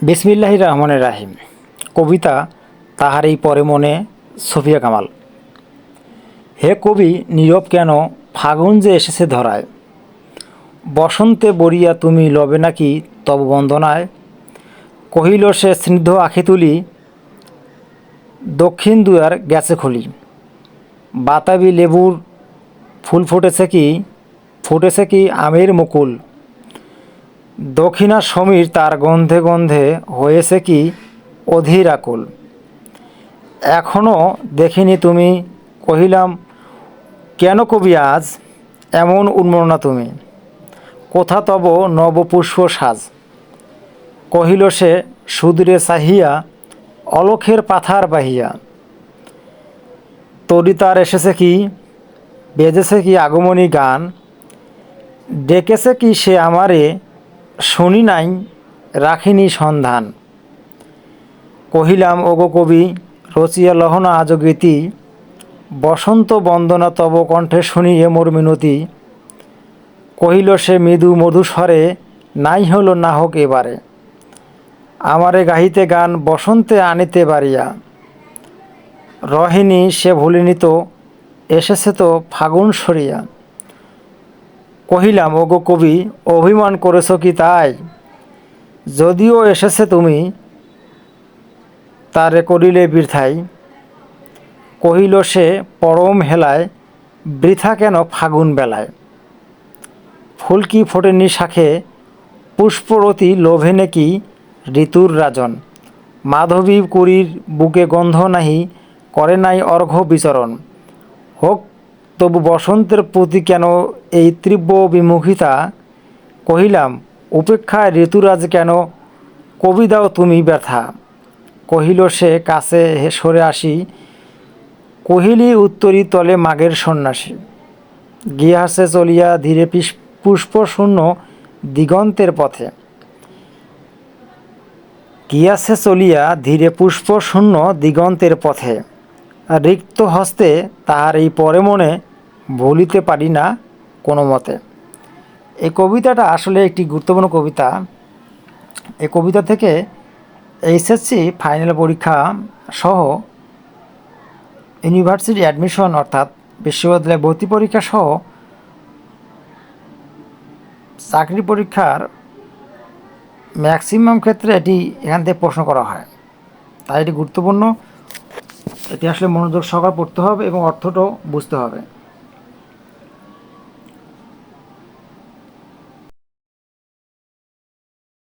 বিসমিল্লাহির রহমানির রাহিম। কবিতা তাহারই পরে মনে, সুফিয়া কামাল। হে কবি, নীরব কেন? ফাগুন যে এসেছে ধরায়। বসন্তে বরিয়া তুমি লবে নাকি তব বন্দনায়। কহিল সে স্নিগ্ধ আখি তুলি, দক্ষিণ দুয়ার গেছে খুলি। বাতাবি লেবুর ফুল ফুটেছে কি আমের মুকুল। দক্ষিণা সমীর তার গন্ধে গন্ধে হয়েছে কি অধীর আকুল। এখনও দেখিনি তুমি, কহিলাম কেন কবি আজ এমন উন্মনা তুমি। কোথা তব নবপুষ্প সাজ। কহিল সে সুদূরে চাহিয়া, অলখের পাথার বাহিয়া। তরি তার এসেছে কি, বেজেছে কি আগমনী গান। ডেকেছে কি সে আমারে, শুনি নাই রাখিনি সন্ধান। কহিলাম ওগো কবি, রচিয়া লহনা আজ গীতি। বসন্ত বন্দনা তব কণ্ঠে শুনিয়ে মোর মিনতি। কহিল সে মৃদু মধুস্বরে, নাই হলো না হোক এবারে। আমারে গাহিতে গান বসন্তে আনিতে বাড়িয়া। রহিনী সে ভুলিনি তো, এসেছে তো ফাগুন সরিয়া। কহিলাম ওগো কবি, অভিমান করেছ কি তাই। যদিও এসেছে তুমি, তারে করিলে বৃথাই। কহিল সে পরম হেলায়, বৃথা কেন ফাগুন বেলায়। ফুল কি ফোটেনি শাখে, পুষ্পরতি লোভে নাকি ঋতুর রাজন। মাধবী কুড়ির বুকে গন্ধ নাহি, করে নাই অর্ঘ্য বিচরণ। হোক তবু বসন্তের প্রতি কেন এই তীব্র বিমুখিতা। কহিলাম উপেক্ষায় ঋতুরাজ কেন, কবি দাও তুমি ব্যথা। কহিল সে কাছে সরে আসি, কহিলি উত্তরি তলে মাঘের সন্ন্যাসী। গিয়াছে চলিয়া ধীরে পুষ্পশূন্য দিগন্তের পথে। গিয়াছে চলিয়া ধীরে পুষ্পশূন্য দিগন্তের পথে। রিক্ত হস্তে তাহার এই পরে মনে, ভুলিতে পারি না কোনো মতে। এই কবিতাটা আসলে একটি গুরুত্বপূর্ণ কবিতা। এই কবিতা থেকে এইচএসসি ফাইনাল পরীক্ষা সহ ইউনিভার্সিটি অ্যাডমিশন অর্থাৎ বিশ্ববিদ্যালয় ভর্তি পরীক্ষা সহ চাকরি পরীক্ষার ম্যাক্সিমাম ক্ষেত্রে এটি এখান থেকে প্রশ্ন করা হয়। তাই এটি গুরুত্বপূর্ণ। এটি আসলে মনোযোগ সহকারে পড়তে হবে এবং অর্থটাও বুঝতে হবে।